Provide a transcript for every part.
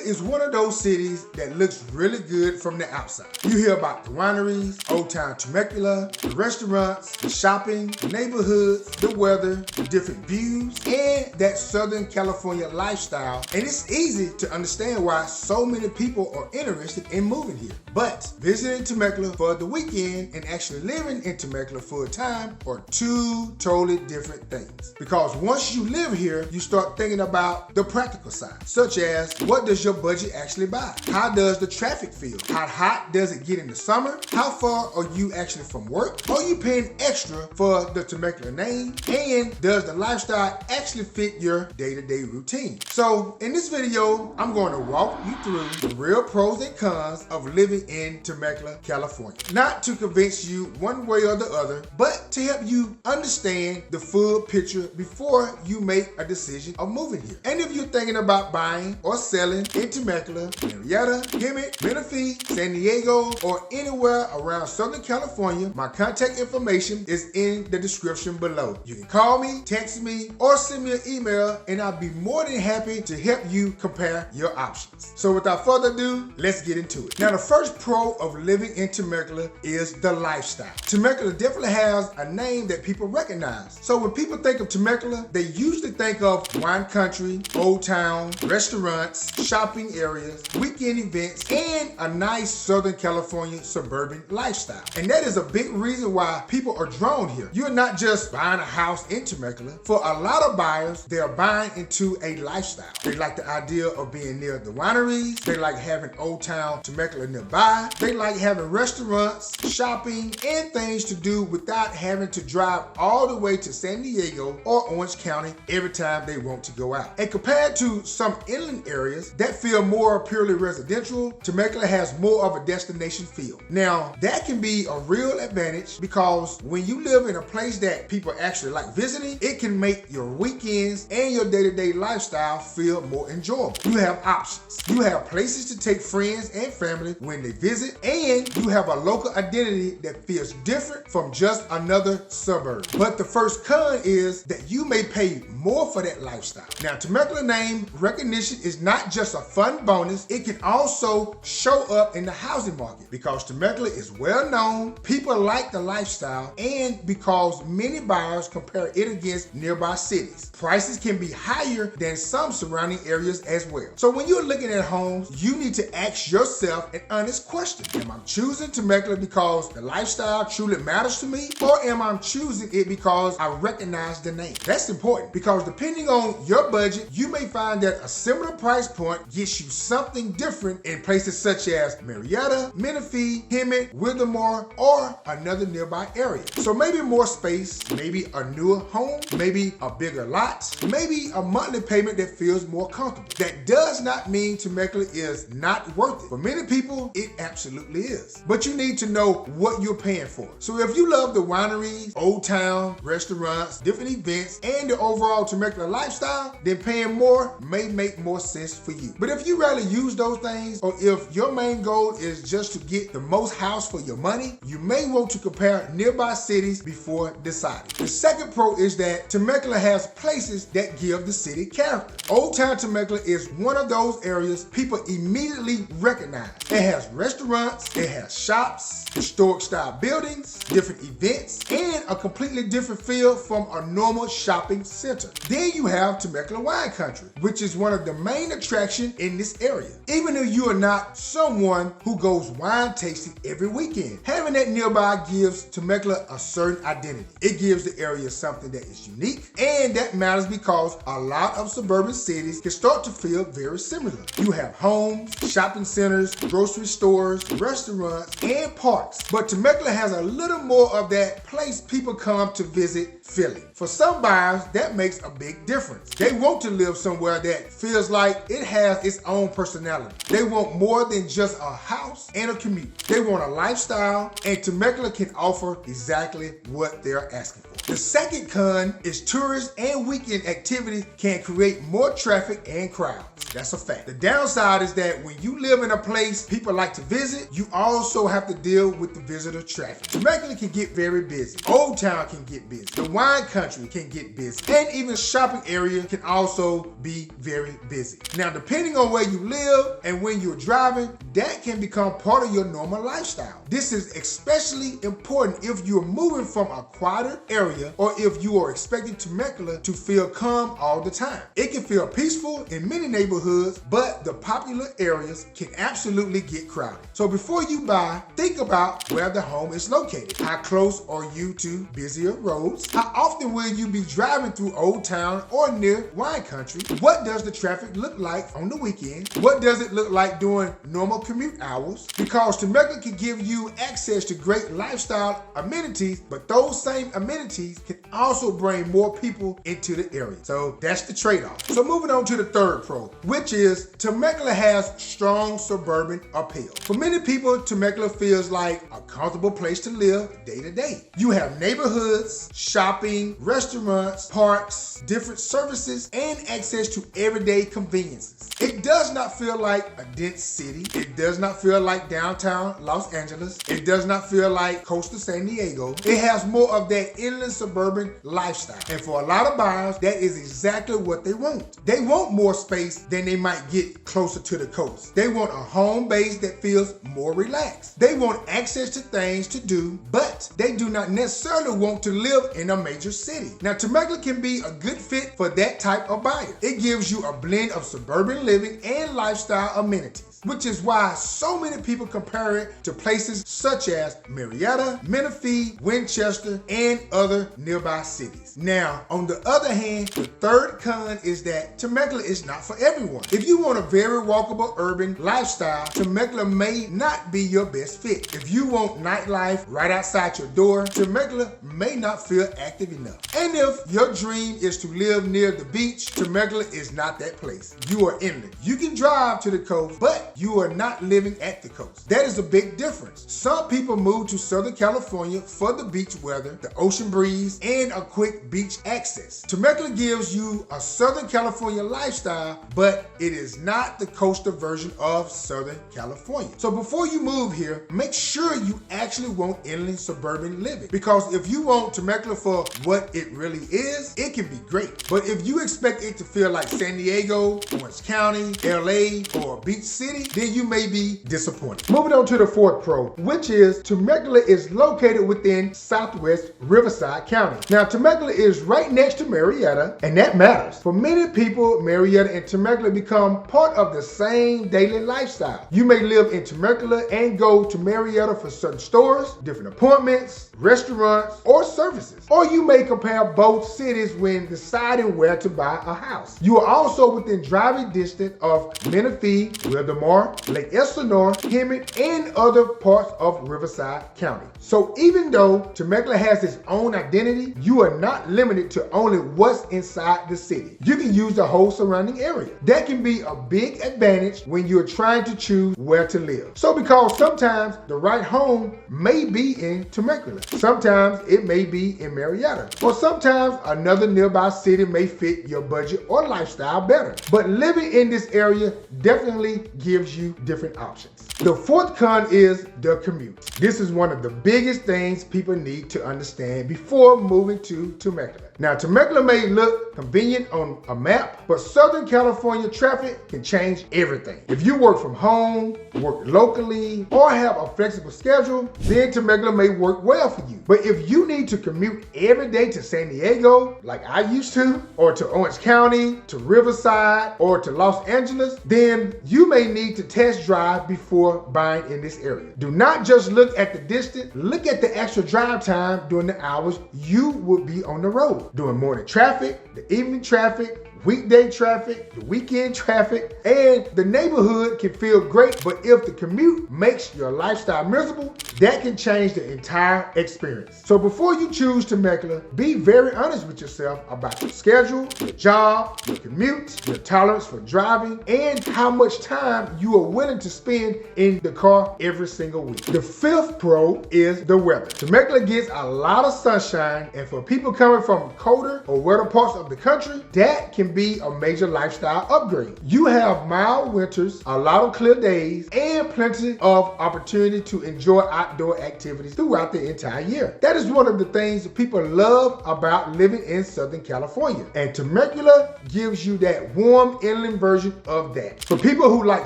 is one of those cities that looks really good from the outside. You hear about the wineries, Old Town Temecula, the restaurants, the shopping, the neighborhoods, the weather, the different views, and that Southern California lifestyle. And it's easy to understand why so many people are interested in moving here. But visiting Temecula for the weekend and actually living in Temecula full time are two totally different things. Because once you live here, you start thinking about the practical side, such as what does your budget actually buy? How does the traffic feel? How hot does it get in the summer? How far are you actually from work? Are you paying extra for the Temecula name? And does the lifestyle actually fit your day-to-day routine? So in this video, I'm going to walk you through the real pros and cons of living in Temecula, California. Not to convince you one way or the other, but to help you understand the full picture before you make a decision of moving here. And if you're thinking about buying or selling in Temecula, Murrieta, Hemet, Menifee, San Diego, or anywhere around Southern California, my contact information is in the description below. You can call me, text me, or send me an email, and I'll be more than happy to help you compare your options. So without further ado, let's get into it. Now, the first pro of living in Temecula is the lifestyle. Temecula definitely has a name that people recognize. So when people think of Temecula, they usually think of wine country, old town, restaurants, shopping areas, weekend events, and a nice Southern California suburban lifestyle. And that is a big reason why people are drawn here. You're not just buying a house in Temecula. For a lot of buyers, they're buying into a lifestyle. They like the idea of being near the wineries. They like having Old Town Temecula nearby. They like having restaurants, shopping, and things to do without having to drive all the way to San Diego or Orange County every time they want to go out. And compared to some inland areas that feel more purely residential, Temecula has more of a destination feel. Now, that can be a real advantage because when you live in a place that people actually like visiting, it can make your weekends and your day-to-day lifestyle feel more enjoyable. You have options. You have places to take friends and family when they visit, and you have a local identity that feels different from just another suburb. But the first con is that you may pay more for that lifestyle. Now, Temecula name recognition is not just a fun bonus, it can also show up in the housing market because Temecula is well known, people like the lifestyle, and because many buyers compare it against nearby cities. Prices can be higher than some surrounding areas as well. So when you're looking at homes, you need to ask yourself an honest question. Am I choosing Temecula because the lifestyle truly matters to me, or am I choosing it because I recognize the name? That's important because depending on your budget, you may find that a similar price point gets you something different in places such as Murrieta, Menifee, Hemet, Wildomar, or another nearby area. So maybe more space, maybe a newer home, maybe a bigger lot, maybe a monthly payment that feels more comfortable. That does not mean Temecula is not worth it. For many people, it absolutely is. But you need to know what you're paying for. So if you love the wineries, old town, restaurants, different events, and the overall Temecula lifestyle, then paying more may make more sense for you. But if you rarely use those things, or if your main goal is just to get the most house for your money, you may want to compare nearby cities before deciding. The second pro is that Temecula has places that give the city character. Old Town Temecula is one of those areas people immediately recognize. It has restaurants, it has shops, historic style buildings, different events, and a completely different feel from a normal shopping center. Then you have Temecula Wine Country, which is one of the main attractions in this area. Even if you are not someone who goes wine tasting every weekend, having that nearby gives Temecula a certain identity. It gives the area something that is unique, and that matters because a lot of suburban cities can start to feel very similar. You have homes, shopping centers, grocery stores, restaurants, and parks. But Temecula has a little more of that place people come to visit feeling. For some buyers, that makes a big difference. They want to live somewhere that feels like it has its own personality. They want more than just a house and a commute. They want a lifestyle, and Temecula can offer exactly what they're asking for. The second con is tourists and weekend activities can create more traffic and crowds. That's a fact. The downside is that when you live in a place people like to visit, you also have to deal with the visitor traffic. Temecula can get very busy. Old Town can get busy. The wine country can get busy. And even shopping area can also be very busy. Now, depending Depending on where you live and when you're driving, that can become part of your normal lifestyle. This is especially important if you're moving from a quieter area or if you are expecting Temecula to feel calm all the time. It can feel peaceful in many neighborhoods, but the popular areas can absolutely get crowded. So before you buy, think about where the home is located. How close are you to busier roads? How often will you be driving through Old Town or near wine country? What does the traffic look like on the weekends? What does it look like during normal commute hours? Because Temecula can give you access to great lifestyle amenities, but those same amenities can also bring more people into the area. So that's the trade-off. So moving on to the third pro, which is Temecula has strong suburban appeal. For many people, Temecula feels like a comfortable place to live day to day. You have neighborhoods, shopping, restaurants, parks, different services, and access to everyday conveniences. It does not feel like a dense city. It does not feel like downtown Los Angeles. It does not feel like coastal San Diego. It has more of that inland suburban lifestyle. And for a lot of buyers, that is exactly what they want. They want more space than they might get closer to the coast. They want a home base that feels more relaxed. They want access to things to do, but they do not necessarily want to live in a major city. Now, Temecula can be a good fit for that type of buyer. It gives you a blend of suburban living and lifestyle amenities, which is why so many people compare it to places such as Murrieta, Menifee, Winchester, and other nearby cities. Now, on the other hand, the third con is that Temecula is not for everyone. If you want a very walkable urban lifestyle, Temecula may not be your best fit. If you want nightlife right outside your door, Temecula may not feel active enough. And if your dream is to live near the beach, Temecula is not that place. You are inland. You can drive to the coast, but you are not living at the coast. That is a big difference. Some people move to Southern California for the beach weather, the ocean breeze, and a quick beach access. Temecula gives you a Southern California lifestyle, but it is not the coastal version of Southern California. So before you move here, make sure you actually want inland suburban living. Because if you want Temecula for what it really is, it can be great. But if you expect it to feel like San Diego, Orange County, LA, or a beach city, then you may be disappointed. Moving on to the fourth pro, which is Temecula is located within Southwest Riverside County. Now, Temecula is right next to Murrieta, and that matters. For many people, Murrieta and Temecula become part of the same daily lifestyle. You may live in Temecula and go to Murrieta for certain stores, different appointments, restaurants, or services. Or you may compare both cities when deciding where to buy a house. You are also within driving distance of Menifee, Wildomar, Lake Elsinore, Hemet, and other parts of Riverside County. So even though Temecula has its own identity, you are not limited to only what's inside the city. You can use the whole surrounding area. That can be a big advantage when you're trying to choose where to live. So because sometimes the right home may be in Temecula, sometimes it may be in Murrieta, or sometimes another nearby city may fit your budget or lifestyle better. But living in this area definitely gives you different options. The fourth con is the commute. This is one of the biggest things people need to understand before moving to Temecula. Now, Temecula may look convenient on a map, but Southern California traffic can change everything. If you work from home, work locally, or have a flexible schedule, then Temecula may work well for you. But if you need to commute every day to San Diego, like I used to, or to Orange County, to Riverside, or to Los Angeles, then you may need to test drive before buying in this area. Do not just look at the distance, look at the extra drive time during the hours you will be on the road. During morning traffic, the evening traffic, weekday traffic, the weekend traffic, and the neighborhood can feel great, but if the commute makes your lifestyle miserable, that can change the entire experience. So before you choose Temecula, be very honest with yourself about your schedule, your job, your commute, your tolerance for driving, and how much time you are willing to spend in the car every single week. The fifth pro is the weather. Temecula gets a lot of sunshine, and for people coming from colder or wetter parts of the country, that can can be a major lifestyle upgrade. You have mild winters, a lot of clear days, and plenty of opportunity to enjoy outdoor activities throughout the entire year. That is one of the things people love about living in Southern California. And Temecula gives you that warm inland version of that. For people who like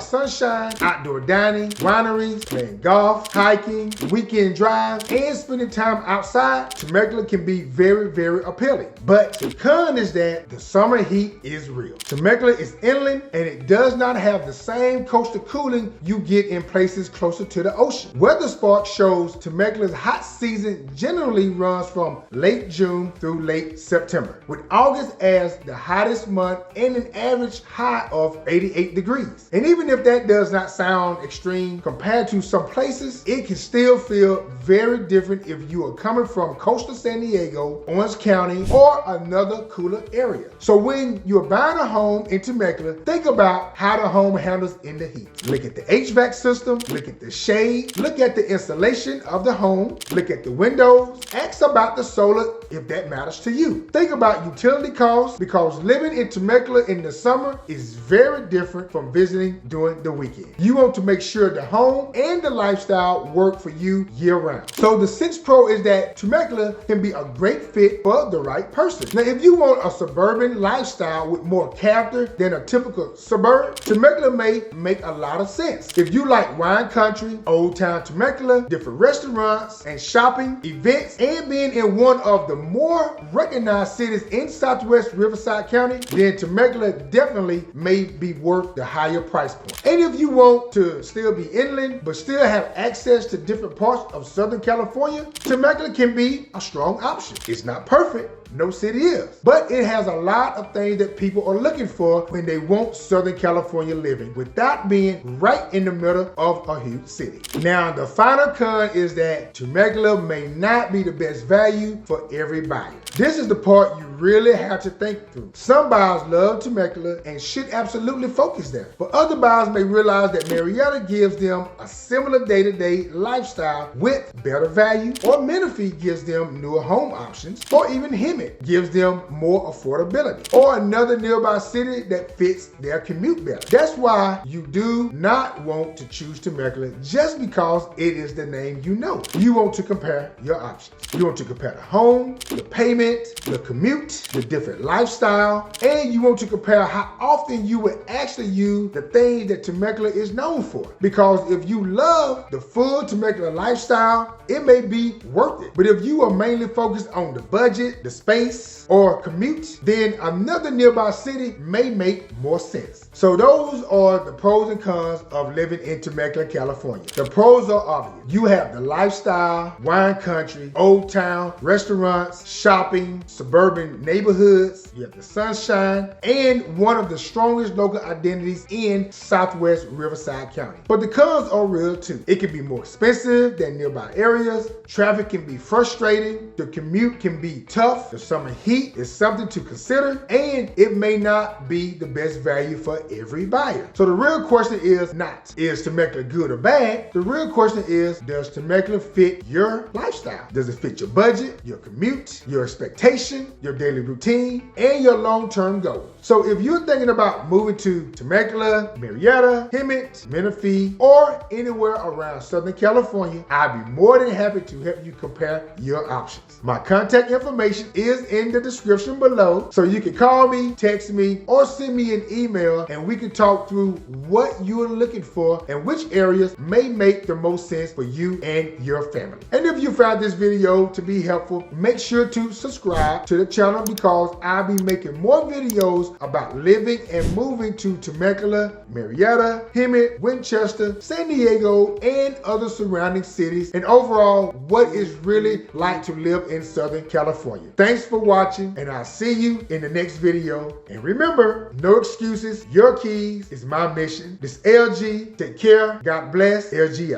sunshine, outdoor dining, wineries, playing golf, hiking, weekend drives, and spending time outside, Temecula can be very, very appealing. But the con is that the summer heat is real. Temecula is inland and it does not have the same coastal cooling you get in places closer to the ocean. WeatherSpark shows Temecula's hot season generally runs from late June through late September, with August as the hottest month and an average high of 88 degrees. And even if that does not sound extreme compared to some places, it can still feel very different if you are coming from coastal San Diego, Orange County, or another cooler area. So when you're buying a home in Temecula, think about how the home handles in the heat. Look at the HVAC system, look at the shade, look at the insulation of the home, look at the windows, ask about the solar if that matters to you. Think about utility costs, because living in Temecula in the summer is very different from visiting during the weekend. You want to make sure the home and the lifestyle work for you year round. So the 6 Pro is that Temecula can be a great fit for the right person. Now, if you want a suburban lifestyle with more character than a typical suburb, Temecula may make a lot of sense. If you like wine country, Old Town Temecula, different restaurants and shopping, events, and being in one of the more recognized cities in Southwest Riverside County, then Temecula definitely may be worth the higher price point. And if you want to still be inland but still have access to different parts of Southern California, Temecula can be a strong option. It's not perfect, no city is, but it has a lot of things that people are looking for when they want Southern California living without being right in the middle of a huge city. Now, the final con is that Temecula may not be the best value for every buyer. This is the part you really have to think through. Some buyers love Temecula and should absolutely focus there, but other buyers may realize that Murrieta gives them a similar day-to-day lifestyle with better value, or Menifee gives them newer home options, or even Hemet gives them more affordability, or another nearby city that fits their commute better. That's why you do not want to choose Temecula just because it is the name you know. You want to compare your options. You want to compare the home, the payment, the commute, the different lifestyle, and you want to compare how often you would actually use the things that Temecula is known for. Because if you love the full Temecula lifestyle, it may be worth it. But if you are mainly focused on the budget, the space, or commute, then another nearby city may make more sense. So those are the pros and cons of living in Temecula, California. The pros are obvious. You have the lifestyle, wine country, old town, restaurants, shopping, suburban neighborhoods. You have the sunshine, and one of the strongest local identities in Southwest Riverside County. But the cons are real too. It can be more expensive than nearby areas. Traffic can be frustrating. The commute can be tough. The summer heat is something to consider, and it may not be the best value for every buyer. So the real question is not, is Temecula good or bad? The real question is, does Temecula fit your lifestyle? Does it fit your budget, your commute, your expectation, your daily routine, and your long-term goals? So if you're thinking about moving to Temecula, Murrieta, Hemet, Menifee, or anywhere around Southern California, I'd be more than happy to help you compare your options. My contact information is in the description below, so you can call me, text me, or send me an email, and we can talk through what you're looking for and which areas may make the most sense for you and your family. And if you found this video to be helpful, make sure to subscribe to the channel, because I'll be making more videos about living and moving to Temecula, Murrieta, Hemet, Winchester, San Diego, and other surrounding cities, and overall what it's really like to live in Southern California. Thanks for watching, and I'll see you in the next video. And remember, no excuses. Your keys is my mission. This LG. Take care. God bless. LG out.